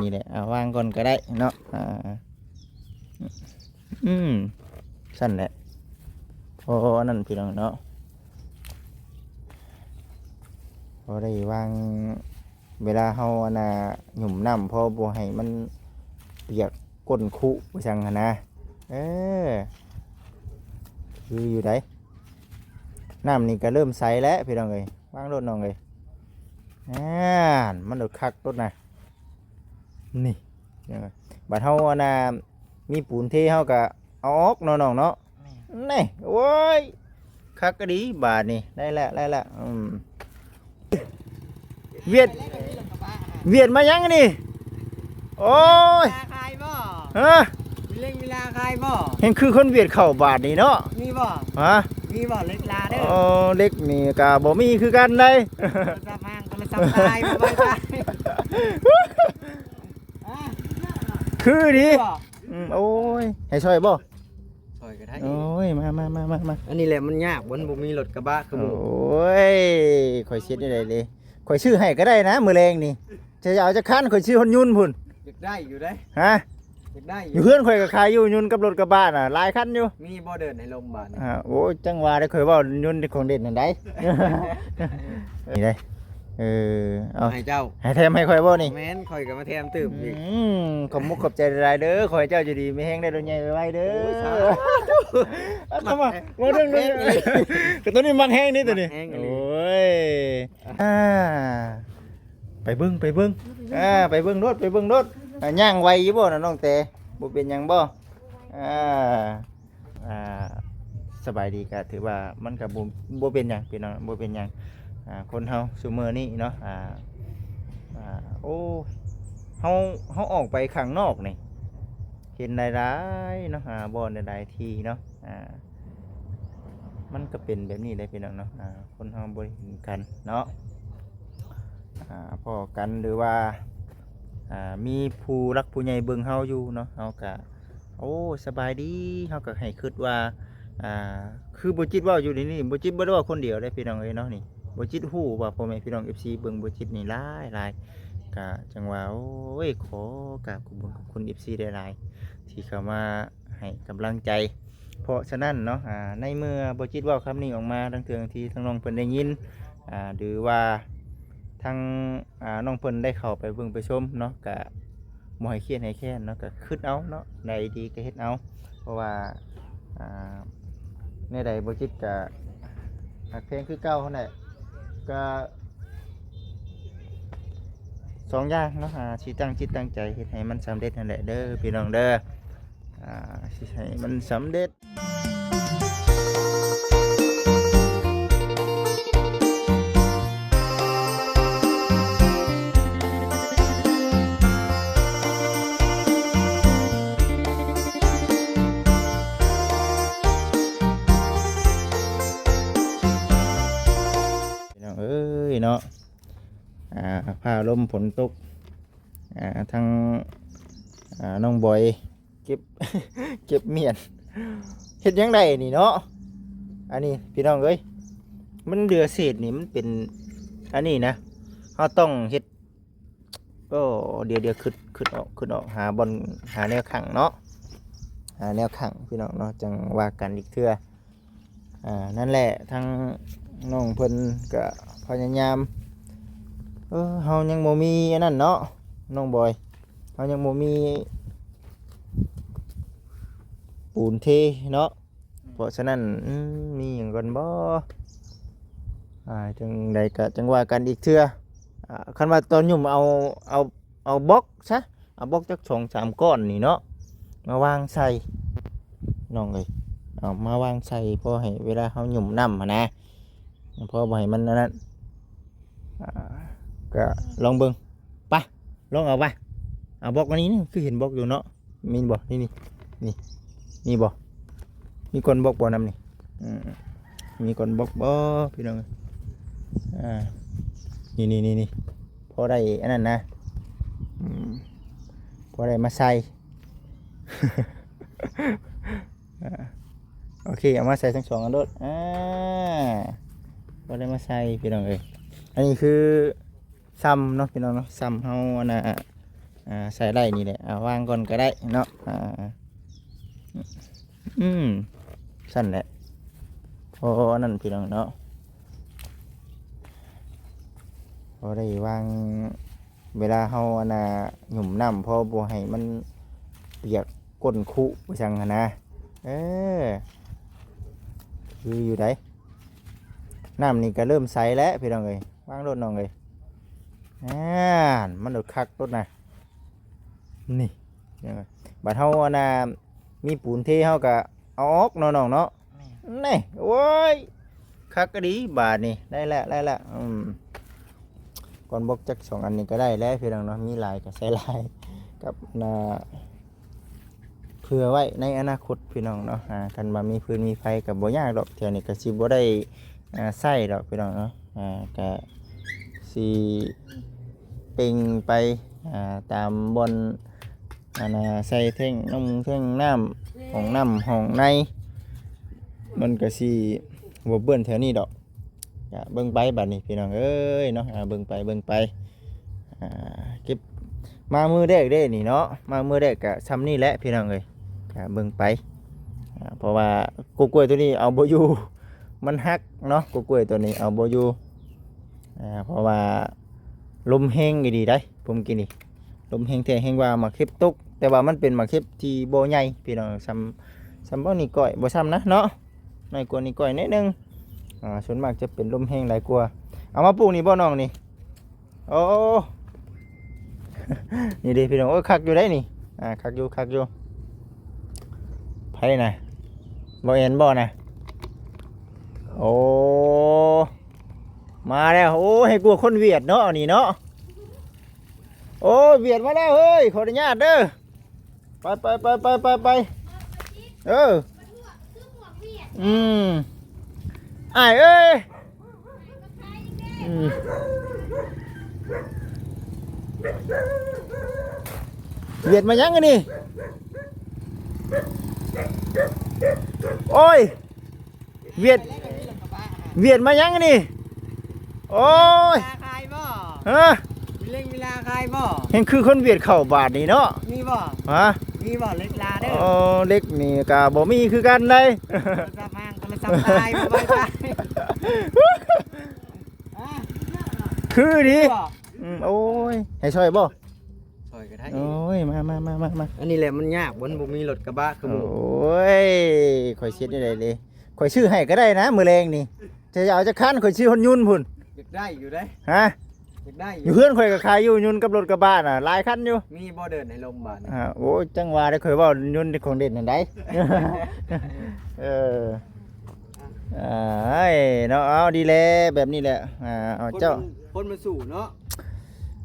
นี่แหละวางก่อนก็ได้เนาะสั้นแหละพอนั่นพี่น้องเนาะพอได้วางเวลาเฮาหยุ่มน้ำพอบ่ให้มันเปียกก้นคุไปสั่งนะคืออยู่ไหนน้ำนี่ก็เริ่มใสแล้วพี่น้องเอ้ยวางรถน้องเอ้ยมันโดดคักรถนะนี่บัดเฮามีปูนเทเฮาก็เอาออกน้องเนาะนี่โอ้ยคักก็ดีบาทนี่ได้ละเวียดมายังนี่โอ้ยคายบ่ฮะเล่นเวลาคายบ่เห็นคือคนเวียดเข้าบาทนี่เนาะมีบ่ฮะมีบ่เล็กลาเด้อเล็กนี่ก็บ่มีคือกันเลยจะมางก็เลยซ้ำตายบ่ไปคือดิโอ้ยให้ช่วยบ่ช่วยก็ได้โอ้ยมาอันนี้แหละมันยากบ่มีรถกระบะคือบ่โอ้ยข่อยเช็ดได้เลยข่อยชื่อให้ก็ได้นะมื้อแรงนี่จะเอาจะคันข่อยชื่อฮอนยุนพุ่นอยากได้อยู่ได้ฮะอยากได้อยู่เพื่อนข่อยก็ขายอยู่ยุนกับรถกระบะน่ะหลายคันอยู่มีบ่เดินในโรงพยาบาลโอ้ยจังว่าได้ข่อยเว้ายุนของเด่นนั่นได้นี่ได้เอาให้เจ้าให้แถมให้ข่อยบ่นี่แม่นข่อยก็มาแถมตื่มอีกขอบมุกขอบใจหลายเด้อขอให้เจ้าอยู่ดีไม่แห้งได้โดนใหญ่ไว้เด้อทำไมมาเรื่องนี้แต่ตัวนี้มักแห้งนี่ตัวนี้โอ้ยไปเบิ้งไปเบิ้งรถย่างไวอยู่บ่นะน้องเต๋บ่เป็นหยังบ่สบายดีก็ถือว่ามันก็บ่เป็นหยังพี่น้องบ่เป็นหยังคนเฮาซุมื้อนี้เนาะโอ้เฮาออกไปข้างนอกนี่เห็นหลายๆเนาะบ่อนหลายๆที่เนาะมันก็เป็นแบบนี้ได้พี่น้องเนาะคนเฮาบ่เห็นกันเนาะพอกันหรือว่ามีผู้รักผู้ใหญ่เบิ่งเฮาอยู่เนาะเฮาก็โอ้สบายดีเฮาก็ให้คิดว่าคือบ่จิตว่าอยู่นี่บ่จิตบ่ได้ว่าคนเดียวได้พี่น้องเอ้ยเนาะนี่บ่จิตฮู้ว่าพ่อแม่พี่น้อง FC เบิ่งบ่จิตนี่หลายก็จังว่าโอ้ยขอกราบขอบคุณขอบคุณ FC ได้หลายที่เข้ามาให้กำลังใจเพราะฉะนั้นเนาะในเมื่อบ่จิตว่าคำนี้ออกมาทั้งเทื่อที่ทั้งน้องเพิ่นได้ยินหรือว่าทั้งน้องเพิ่นได้เข้าไปเบิ่งไปชมเนาะก็บ่ให้เครียดให้แค้นเนาะก็คิดเอาเนาะใดดีก็เฮ็ดเอาเพราะว่าในใดบ่จิตก็หักเพลงคือเก่านั่นแหละก็สองอย่างเนาะสิตั้งจิตตั้งใจเฮ็ดให้มันสำเร็จนั่นแหละเด้อพี่น้องเด้อสิให้มันสำเร็จพี่น้องเอ้ยเนาะผ้าลมฝนตกทางน้องบอยเก็บเมียนเฮ็ดยังไงนี่เนาะอันนี้พี่น้องเอ้ยมันเดือเศษนี่มันเป็นอันนี้นะเราต้องเฮ็ดก็เดี๋ยวขึ้นออกหาบอลหาแนวขังเนาะหาแนวขังพี่น้องเนาะจังว่ากันอีกเทื่อนั่นแหละทางน้องเพิ่นก็พยายามเฮายังบ่มีอันนั้นเนาะน้องบอยเฮายังบ่มีปูนเทเนาะเพราะฉะนั้นมีหยังก่อนบ่จังใดก็จังว่ากันอีกเทื่อคันว่าตอนยุ่มเอาบล็อกซะเอาบล็อกจัก 2-3 ก้อนนี่เนาะมาวางใส่น้องเอ้ยเอามาวางใส่พอให้เวลาเฮาหยุ่มน้ำนะพอบ่ให้มันนั้นก็ลองเบิ่งไปลองเอาไปเอาบล็อกอันนี้นี่คือเห็นบล็อกอยู่เนาะมีบ่นี่บ่มีคนบล็อกบ่นำนี่มีคนบล็อกบ่พี่น้องนี่พอได้อันนั้นนะพอได้มาใส่ โอเคเอามาใส่ทั้งสองอันโดดพอได้มาใส่พี่น้องเอ้ยอันนี้คือซ้ำเนาะพี่น้องเนาะซ้ำเฮา ใส่ได้นี่แหละวางก่อนก็ได้เนาะสั้นแหละโอ้นั่นพี่น้องเนาะพอได้วางเวลาเฮาหยุ่มน้ำพอบ่ให้มันเปียกก้นคุไปจังหั้นนะคืออยู่ไดน้ำนี่ก็เริ่มใสแล้วพี่น้องเอ้ยวางรถน้องเอ้ยมันโดดคักรถนะนี่บัดเฮามีปูนเทเฮาก็เอาออกเนาะน้องเนาะนี่โอ้ยคักก็ดีบาทนี่ได้แล้วก่อนบอกจัก2อันนี้ก็ได้แล้วพี่น้องเนาะมีหลายก็ใส่หลายกับเผื่อไว้ในอนาคตพี่น้องเนาะกันมามีพื้นมีไฟกับบ่ยากดอกแถวนี้ก็สิบ่ได้ใส่ดอกพี่น้องเนาะก็สิเป่งไปตามบนใส่แท่งน้ำห้องในมันก็สิบ่เบิ่นแถวนี้ดอกเบิ่งไปบัดนี้พี่น้องเอ้ยเนาะเบิ่งไปเก็บมามือแรกเด้นี่เนาะมามือแรกก็ซ้ำนี่แหละพี่น้องเอ้ยเบิ่งไปเพราะว่ากล้วยตัวนี้เอาบ่อยู่มันหักเนาะกล้วยตัวนี้เอาบ่อยู่เพราะว่าลมแห้งดีได้ผมกินนี่ลมแห้งแท้แห้งว่ามาเข็บตกแต่ว่ามันเป็นมาเข็บที่บ่ใหญ่พี่น้องซ้ำบ่นี่ก้อยบ่ซ้ำนะเนาะน้อยกว่านี่ก้อยนิดนึงส่วนมากจะเป็นลมแห้งหลายกว่าเอามาปลูกนี่บ่น้องนี่โอ้ นี่ดิพี่น้องโอ้คักอยู่ได้นี่คักอยู่ไผน่ะบ่เห็นบ่น่ะโอ้มาแล้วโอ้ให้กลัวคนเวียดเนาะนี่เนาะโอ้เวียดมาแล้วเฮ้ยขออนุญาตเด้อไปอ้ายเอ้ยเวียดมายังกันนี่โอ้ยเวียดมายังกันนี่โอ้ย คายบ่ ฮะ เล่งเวลาคายบ่ เห็นคือคนเวียดเข้าบาทนี่เนาะ มีบ่ ฮะ มีบ่เล็กลาเด้อ โอ้เล็กนี่ก็บ่มีคือกันเลย สับมางคนละสับตายบ่ไปตาย คือดิโอ้ยให้ช่วยบ่ ซอยก็ได้ โอ้ยมาอันนี้แหละมันยากบ่มีรถกระบะคือ โอ บ่ ้ยข่อยเช็ดได้เลยข่อยชื่อให้ก็ได้นะมื้อแรงนี่จะเอาจะคันข่อยชื่อฮอนยุนพุ่น อยากได้อยู่ได้ ฮะ อยากได้อ อยู่ ยู่เพื่อนข่อยก็ขายอยู่ยุนกับรถกระบะน่ะหลายคันอยู่ มีบ่เดินในโรงพยาบาล โอ้ยจังหวะได้ข่อยเว้ายุนของเด่นนั่นได้ ไอ้เนาะเอาดีแล้วแบบนี้แหละเอาเจ้า คนมาสู่เนาะ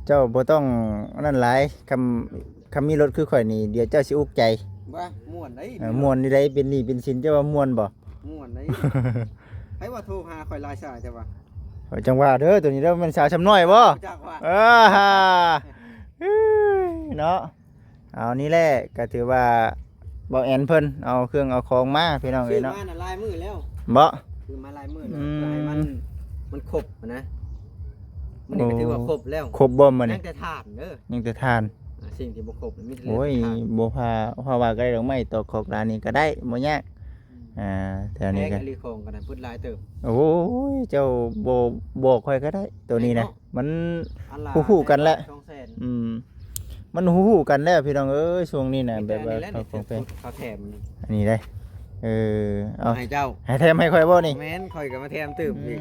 เจ้าบ่ต้องนั่นหลายคำมีรถคือข่อยนี่เดี๋ยวเจ้าสิอุกใจ ว่าม่วนได้ ม่วนนี่ได้เป็นหนี้เป็นสินเจ้าว่าม่วนบ่ ม่วนได้ให้ว่าโทรหาข่อยลายสายจ้ะว่า ข่อยจังว่าเด้อตัวนี้เด้อมันสาวชำน้อยบ่ จักว่า เนาะเอานี่แหละก็ถือว่าบ่แอนเพิ่นเอาเครื่องเอาของมาพี่น้องเอ้ยเนาะ ซื้อมาน่ะลายมือแล้ว บ่ คือมาลายมือแล้วลายมันครบนะมันนี่ก็ถือว่าครบแล้ว ครบบ่มื้อ ยั นี้ งแต่ถาดเด้อ ยังแต่ทาน สิ่งที่บ่ครบมีแต่ โอ้ยบ่พาว่าก็ได้ดอกไม้ตอกขอกร้านนี้ก็ได้บ่ยากแถวนี้ กั ก็ นรีคงกันพูดลายเติม โอ้ยเจ้าบ่บอกค่อยก็ได้ตัวนี้นะมัน อันละ ฮู้ๆกันแหละ 200,000 มันฮู้กันแล้วพี่น้องเอ้ยช่วงนี้น่ะแบบว่า เขา ของแฟน เขาแถม อันนี้ได้เอา ให้เจ้า ให้แถมให้ค่อยบ่นี่ แม่นข่อยก็มาแถมตื่มอีก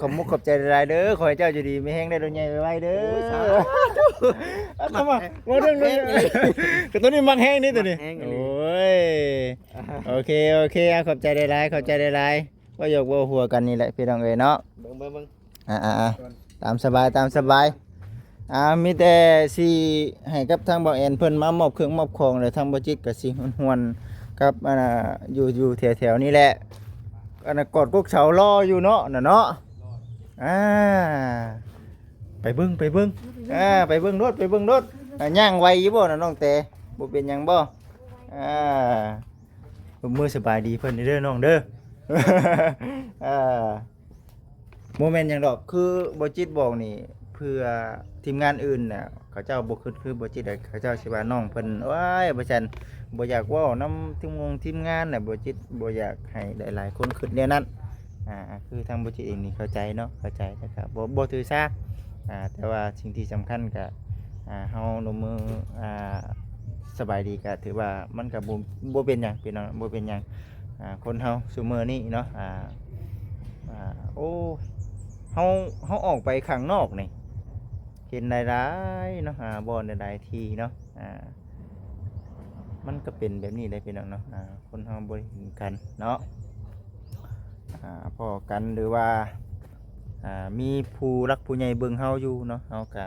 ขอบมุกขอบใจหลายๆเด้อขอให้เจ้าอยู่ดีมีแฮงได้ดอกใหญ่ไว้เด้อ โอ้ยสา เอามาเรื่องนึงก็ตัวนี้มักแฮงนี่ตัวนี้ มักแฮงอัน โอ นี้ ้ยโอเคขอบใจหลายๆขอบใจหลายๆว่ายกบ่หัวกันนี่แหละพี่น้องเอ้ยเนาะ เบิ่ง ตามสบายมีแต่สิให้กับทางบ่แอนเพิ่นมามอบเครื่องมอบของแล้วทางบ่จิตก็สิหวนๆกับอยู่แถวๆนี้แหละกอดกกเสารออยู่เนาะน่ะเนาะไปเบิ่งไปเบิ่งรถย่างไวอยู่บ่น่ะน้องแต่บ่เป็นหยังบ่มือสบายดีเพิ่นเด้อน้องเด้อ โมเมนต์อย่างดอกคือบ่จิตบอกนี่ เพื่อทีมงานอื่นน่ะเขาเจ้าบ่คิดคือบ่จิตได้เขาเจ้าสิว่าน้องเพิ่นว้ายบ่ซั่นบ่อยากเว้านำทีมงานน่ะบ่จิตบ่อยากให้หลายๆคนคิดแนวนั้นคือทางบ่จิตเองนี่เข้าใจเนาะเข้าใจนะครับบ่ถือสาแต่ว่าสิ่งที่สำคัญก็เฮาลงมือสบายดีก็ถือว่ามันก็บ่เป็นหยังพี่น้องบ่เป็นหยังคนเฮาซุมื้อนี้เนาะโอ้เฮาออกไปข้างนอกนี่เห็นหลายๆเนาะบ่อนหลายๆที่เนาะมันก็เป็นแบบนี้ได้พี่น้องเนาะคนเฮาบ่ได้เห็นกันเนาะพอกันหรือว่ามีผู้รักผู้ใหญ่เบิ่งเฮาอยู่เนาะเฮาก็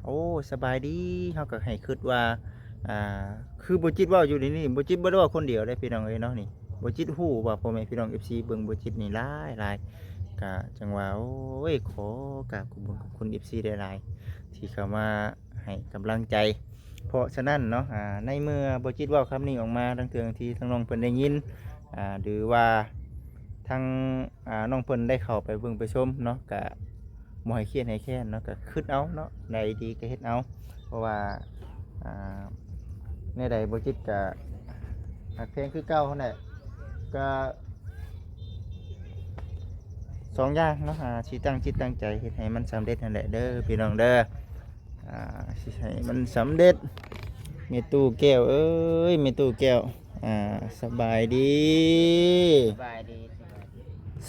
โอ้สบายดีเฮาก็ให้คิดว่าคือบ่จิตเว้าอยู่นี่บ่จิตบ่ได้ว่าคนเดียวได้พี่น้องเอ้ยเนาะนี่บ่จิตฮู้ว่าพ่อแม่พี่น้อง FC เบิ่งบ่จิตนี่หลายก็จังว่าโอ้ยขอกราบขอบคุณ FC หลายๆที่เข้ามาให้กำลังใจเพราะฉะนั้นเนาะในเมื่อบ่จิตเว้าคำนี้ออกมาทั้งเทื่อที่ทั้งน้องเพิ่นได้ยินหรือว่าทางน้องเพิ่นได้เข้าไปเบิ่งไปชมเนาะก็บ่ให้เครียดให้แค้นเนาะก็คิดเอาเนาะใดดีก็เฮ็ดเอาเพราะว่าในใดบ่จิตก็หักแพงคือเก่านั่นแหละก็สองอย่างเนาะสิตั้งจิตตั้งใจเฮ็ดให้มันสำเร็จนั่นแหละเด้อพี่น้องเด้อสิให้มันสำเร็จแม่ตู้แก้วเอ้ยแม่ตู้แก้วสบายดี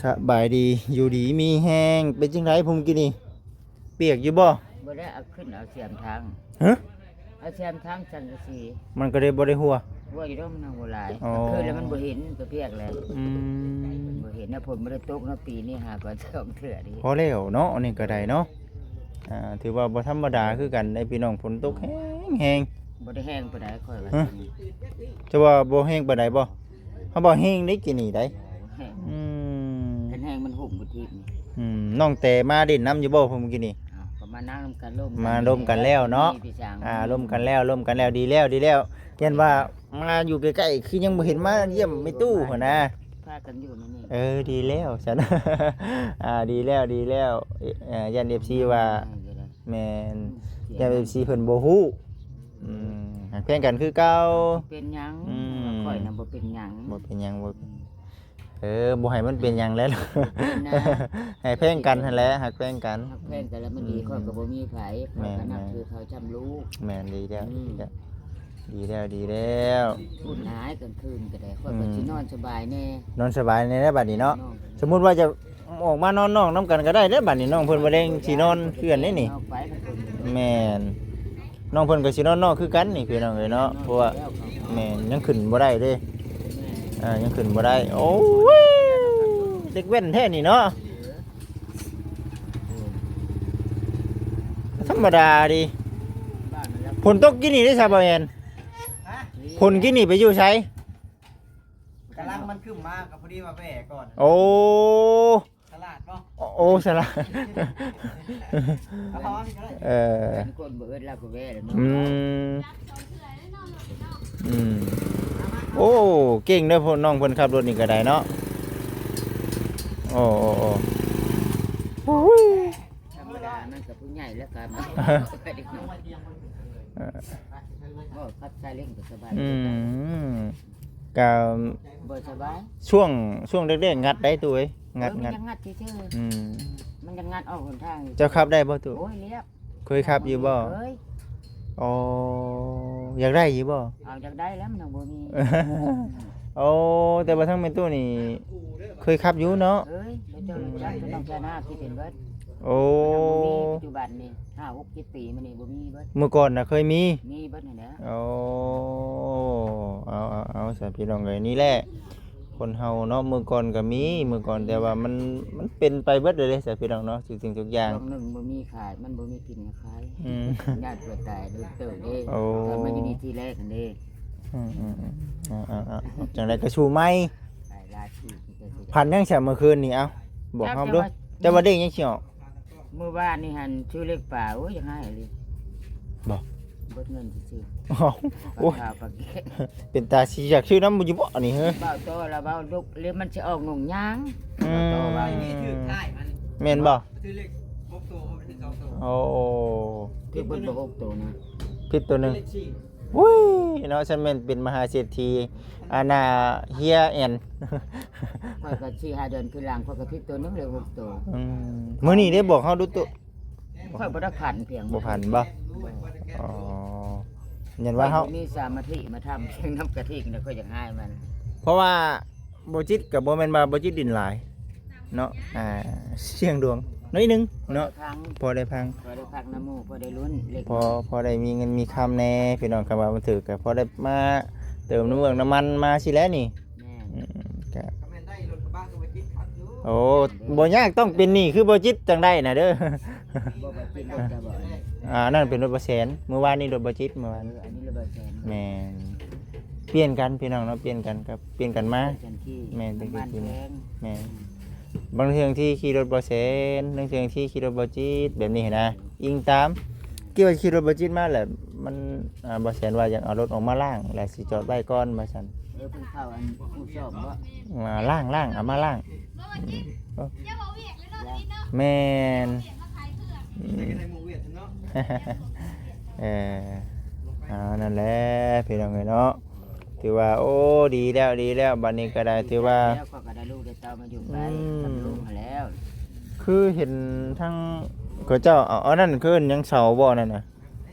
สบายดีอยู่ดีมีแห้งเป็นจังไดผมกินนี่เปียกอยู่บ่ บ่ได้เอาขึ้นเอาเสียมทาง ฮะ เอาเสียมทางจังกะสี มันก็ได้บ่ได้หัว ว่าอยู่ตรงนั้นบ่หลาย อ๋อ คือแล้วมันบ่เห็นก็เพียกแล้ว อืม บ่เห็นนะผลบ่ได้ตกนะปีนี้หาก็2เทื่อดิ พอแล้วเนาะอันนี้ก็ได้เนาะถือว่าบ่ธรรมดาคือกันในพี่น้องฝนตกแห้ง บ่ได้แห้งปานใดค่อยว่า จะว่าบ่แห้งปานใดบ่เฮาบ่แห้งได้กินนี่ได้ แห้ง อืม คันแห้งมันหุ่มบ่ทิพย์นี่ น้องแต่มาเด่นน้ำอยู่บ่ผมกินนี่ อ้าวก็มานั่งนำกันร่ม มาร่วมกันแล้วเนาะ มีพี่ช้าง ร่วมกันแล้วดีแล้วเห็นว่ามาอยู่ใกล้ๆคือยังบ่เห็นมาเยี่ยมไม่ตู้หั่นนะ พากันอยู่นั่นนี่ ดีแล้วฉัน ดีแล้วยัน FC ว่าแม่นยัน FC เพิ่นบ่ฮู้หักแพงกันคือเก่า เป็นหยัง อืม ค่อยน่ะบ่เป็นหยัง บ่เป็นหยังบ่บ่ให้มันเป็นหยังแล้ว เป็นนะ ให้แพงกันนั่นแหละหักแพงกัน ฮักแพงกันแล้วมันดีค่อยก็บ่มีไผค่อยก็นับถือเขาจำลูก แม่นดีแล้ว อืม ดีแล้ว บุญหายกลางคืนก็ได้ค่อยก็สินอนสบายแน่ นอนสบายในบัดนี้เนาะ น้อง สมมุติว่าจะออกมานอนนอกน้ำกันก็ได้เด้อบัดนี้น้องเพิ่นบ่ได้สินอนเพื่อนนี่นี่ เอาไปกับคน แม่นน้องเพิ่นก็สินอนนอกคือกันนี่พี่น้องเอ้ยเนาะเพราะว่าแม่นยังขึ้นบ่ได้เด้ยังขึ้นบ่ได้โอ้ยเด็กแว่นแท้นี่เนาะธรรมดาดิ บ้านมันแล้ว ฝนตกกินนี่ได้ซะบ่แม่นฝนกินนี่ไปอยู่ไส กำลังมันขึ้นมากับพอดีมาแว่ก่อน โอ้ ตลาดป่ะ โอ้สละ เอาพอพี่ก็ได้ เป็นคนบ่เอิ้นลาก็แว่แล้วเนาะ อืมโอ้เก่งเด้อพ่อน้องเพิ่นขับรถนี่ก็ได้เนาะโอ้โอ้ย ธรรมดามันกับผู้ใหญ่แล้วกันไปเด็กน้อยบ่ขับซาเล้งก็สบาย ก็ บ่สบาย ช่วงเด็กๆงัดได้ตัวเอ้ยงัด มันยังงัดซื่อ อืม ๆมันยังงัดออกหนทาง เจ้าขับได้บ่ตัว โอ้ยเรียบ เคยขับอยู่บ่ เอ้ย อ๋ออยากได้อยู่บ่ เอาจากได้แล้วมันยังบ่มี โอ้แต่ว่าทั้งเป็นตู้นี่เคยขับอยู่เนาะ เอ้ยเดี๋ยวเจ้ารู้จักเจ้าน้องชานาที่เป็นเบิด โอ้ มันยังบ่มีปัจจุบันนี่5 6 7ปีมานี่บ่มีเบิด เมื่อก่อนน่ะเคยมี มีเบิดนั่นแหละ โอ้เอาสาพี่น้องเลยนี่แหละคนเฮาเนาะเมื่อก่อนก็มีเมื่อก่อนแต่ว่ามันเป็นไปเบิดเลยเด้สาพี่น้องเนาะสิ่งทุกอย่าง ช่วงหนึงบ่มีขายมันบ่มีกินก็ขาย อืม ญาติเกิดตายโดนเติบเด้ โอ้ ตอนมาอยู่นี่ที่แรกกันเด้ จังไดก็ชูไหม ขายลาชีพที่เกิดขึ้น พันยังแฉเมื่อคืนนี่เอาบอกเฮาดูแต่ว่าเด้งยังสิออก เมื่อวานนี่หันชื่อเลขป่าโอ้ยยังไงเลย บ่ เบิดเงินซื่อ อ้าว ๆ โอ้ย ปลาข้าวปลาแกะ เป็นตาสิอยากชื่อน้ำบ่อยู่บ่นี่เฮ้อ เบาโตแล้วเบาลุกเรียกมันจะออกหนุ่งยาง อืม ไอ้นี่ถือท้ายมัน แม่นบ่ ถือเลข6ตัวเป็น2ตัว อ โอ้ คือเพิ่นบ่6ตัวนะ ผิดตัวหนึงอุ้ยเนาะฉันแม่นเป็นมหาเศรษฐีอาณาเฮียแอน ข้อยก็4-5เดือนคือหลังข้อยก็ผิดตัวหนึงเลย6ตัว มื้อนี้ได้บอกเฮาดูตัว ข้อยบ่ได้ขันเพียง บ่พันบ่อ๋อยันว่าเฮา มีสมาธิมาทำเพียงน้ำกะทิเนี่ยข้อยอยากให้มัน เพราะว่าบ่จิตก็บ่แม่นว่าบ่จิตดินหลายเนาะเสียงดวงน้อยหนึงเนาะ ครั้ง พอได้พัง พอได้พักน้ำมูกพอได้ลุ้นเล็ก พอได้มีเงินมีคำแน่พี่น้องคำว่ามันถือก็พอได้มาเติมน้ำเมืองน้ำมันมาสิแล้วนี่ แม่ ก็ ก็แม่นได้รถกระบะก็ไปจิตคักอยู่ โอ้บ่ยากต้องเป็นหนี่คือบ่จิตจังได้น่ะเด้อ บ่บ่กินรถจะบ่อันนี้ นั่นเป็นรถบ่แสนเมื่อวานนี้รถบ่จิตเมื่อวาน อันนี้ระเบิดแสน แม่นเปลี่ยนกันพี่น้องเนาะเปลี่ยนกันครับเปลี่ยนกันมา จันที่ แม่นเป็น บ้าน จริง แพง แม่นบางเทื่อที่ขี่รถบ่แสนบางเทื่อที่ขี่รถบ่จิตแบบนี้เห็นนะอิงตามเกี่ยวกับขี่รถบ่จิตมาแหละมันบ่แสนว่าอยากเอารถออกมาล้างแล้วสิจอดไว้ก่อนว่าซั่น เพิ่นเข้าอันผู้ชอบบ่ มาล้างเอามาล้าง แล้ว แม่น ได้ก็ได้หมู่เวียดเนาะ เอนั่นแหละพี่น้องเอ้ยเนาะถือว่าโอ้ดีแล้วบัดนี้ก็ได้ถือว่า แล้วก็ได้ลูกได้เต้ามาอยู่ไปทำลูกมาแล้ว คือเห็นทั้งก็เจ้าเอานั่นคือยังเสาบ่นั่นน่ะ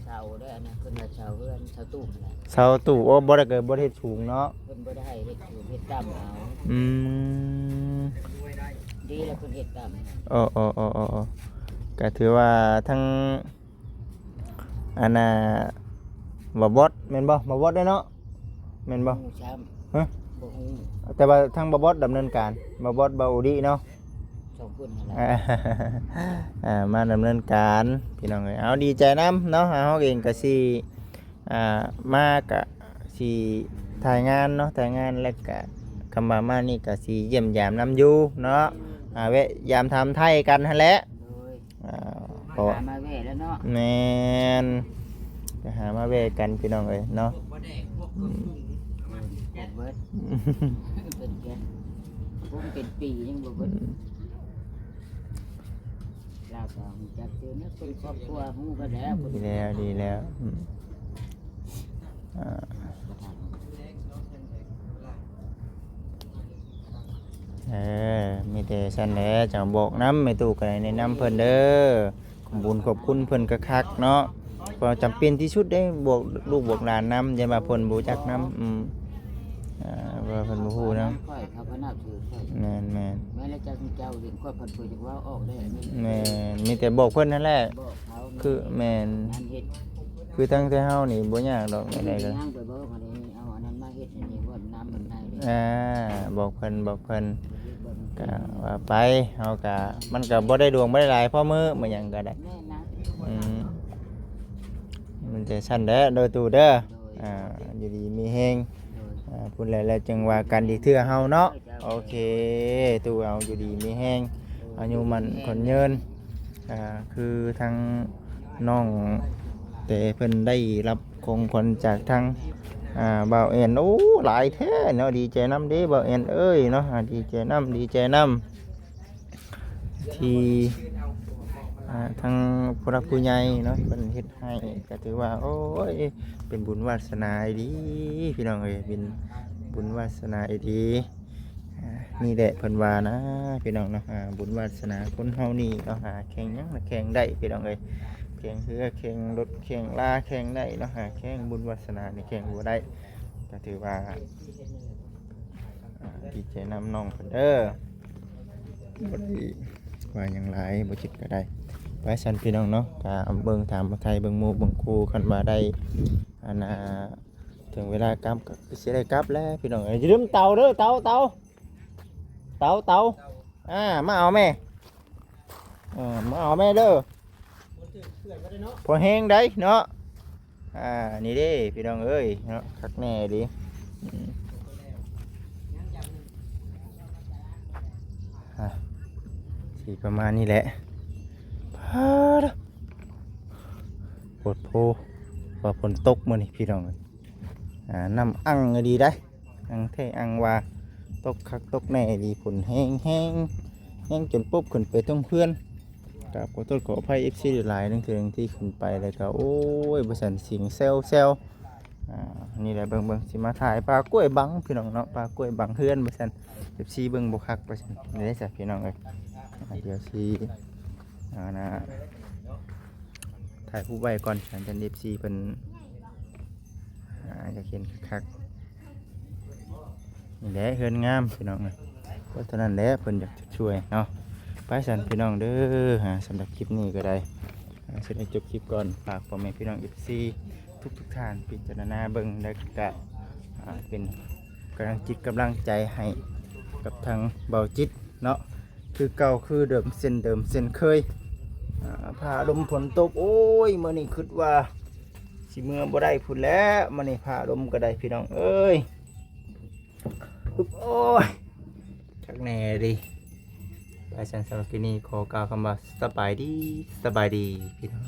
เสาได้อันนั้นเพิ่นว่าเสาเฮือนเสาตู้นั่นแหละ เสาตู้โอ้บ่ได้เกิดบ่ได้เฮ็ดสูงเนาะ เพิ่นบ่ได้ให้เฮ็ดอยู่เฮ็ดตามเอา อืม ดีแล้วเพิ่นเฮ็ดตาม โอ้ก็ถือว่าทั้งอันน่ะบ่บดแม่นบ่บ่บดได้เนาะแม่นบ่ ฮู้ช้ำ ฮะ บ่ฮู้ แต่ว่าทั้งบ่บดดำเนินการบ่บดบ่อุดิเนาะ สองคนนั่นแหละ มาดำเนินการพี่น้องเอ้ยเอาดีใจน้ำเนาะเฮาเองก็สิมากะสิถ่ายงานเนาะถ่ายงานแล้วก็คำว่ามานี่ก็สิเยี่ยมยามนำอยู่เนาะแวะยามทำไทยกันหั่นแหละ โดย เพราะ หามาแว่แล้วเนาะ แม่นไปหามาแวะกันพี่น้องเอ้ยเนาะ บ่แดงพวกเครื่องปรุง บ่เบิดเป็นแกนผมเป็นปียังบ่เบิดลาวก็ฮู้จักเจอเนี่ยเป็นครอบครัวฮู้กันแล้ว ดีแล้วมีแต่ฉันแหละจะบอกน้ำไม่ตู้กันในน้ำเพิ่นเด้อขอบคุญขอบคุณเพิ่นคักๆเนาะเพอจำเป็นที่สุดได้บวกลูกบวกหลานน้ำอย่ามาเพิ่นบ่จักน้ำว่าเพิ่นบ่ฮู้นำ ค่อยเขาก็นับถือค่อย แม่น แม้แล้วเจ้าเจ้าเห็นค่อยเพิ่นเปิดจากว่าออกได้อันนี้ แม่นมีแต่บอกเพิ่นนั่นแหละ บอกเขา คือแม่น งานเฮ็ด คือทั้งแต่เฮานี่บ่ยากดอก ไม่ ใด ได้ ๆก็ ย่างไปบอกอันนี้เอาอันนั้นมาเฮ็ดอันนี้ว่าน้ำมันได้เลย บอกเพิ่นก็ว่าไปเฮาก็มันก็บ่ได้ดวงบ่ได้หลายพอมื้อมันหยังก็ได้ แม่นะ มันจะสั้นเด้อโดยตูเด้อ โดย อยู่ดีมีแฮง โดย พูดแล้วจังว่ากันดีเทื่อเฮาเนาะโอเคตูเอาอยู่ดีมีแฮงอายุมันคนยืนคือทางน้องแต่เพิ่นได้รับของขวัญจากทางบ่าวแอนโอ้หลายแท้เนาะดีใจนำเด้บ่าวแอนเอ้ยเนาะดีใจนำที่ทางผู้รักผู้ใหญ่เนาะเพิ่นเฮ็ดให้ก็ถือว่าโอ้ยเป็นบุญวาสนาอีดีพี่น้องเอ้ยเป็นบุญวาสนาอีดีนี่แหละเพิ่นว่านะพี่น้องเนาะบุญวาสนาคนเฮานี่เนาะแข่งหยังแข่งได้พี่น้องเอ้ยแข่งเรือแข่งรถแข่งลาแข่งได้เนาะแข่งบุญวาสนานี่แข่งบ่ได้ก็ถือว่าดีใจนำน้องเพิ่นเด้อบ่ได้ว่าหยังหลายบ่จิตก็ได้ไปสันพี่น้องเนาะก็เบิ่งถามไทยเบิ่งหมู่เบิ่งครูคันว่าได้ถึงเวลากลับก็สิได้กลับแล้วพี่น้องอย่าลืมเตาเด้อเตามาเอาแม่มาเอาแม่เด้อพอแห้งได้เนาะนี่เด้พี่น้องเอ้ยเนาะคักแน่ดิสีประมาณนี้แหละปวดโพว่าฝนตกมื้อนี้พี่น้องน้ำอังดีได้อังเทอังว่าตกคักตกแน่ดีฝนแห้งจนปุ๊บขึ้นไปต้องเพื่อน กับขอโทษขออภัย FC หลายๆนึงถึงที่ขึ้นไปแล้วก็โอ้ยบ่ซั่นเสียงแซวนี่แหละเบิ่งสิมาถ่ายปลากล้วยบังพี่น้องเนาะปลากล้วยบังเฮือนบ่ซั่น FC เบิ่งบ่คักบ่ซั่นนี่ได้จ้ะพี่น้องเอ้ยเดี๋ยวสินะถ่ายผู้ไว้ก่อนฉันจะ FC เพิ่นจะเห็นคักนี่แหละเฮือนงามพี่น้องเอ้ยเพราะฉะนั้นแหละเพิ่นอยากจะช่วยเนาะไปสั่นพี่น้องเด้อสำหรับคลิปนี้ก็ได้สิได้จบคลิปก่อนฝากพ่อแม่พี่น้อง FC ทุกท่านพิจารณาเบิ่งแล้วก็เป็นกำลังจิตกำลังใจให้กับทางเบาจิตเนาะคือเก่าคือเดิมเส้นเคยผ่าลมฝนตกโอ้ยมื้อนี้คิดว่าสิเมื่อบ่ได้พุ่นแล้วมื้อนี้ผ่าลมก็ได้พี่น้องเอ้ยโอ้ยชักแน่ดิไปสันสำหรับที่นี่ขอกล่าวคำว่าสบายดีพี่น้อง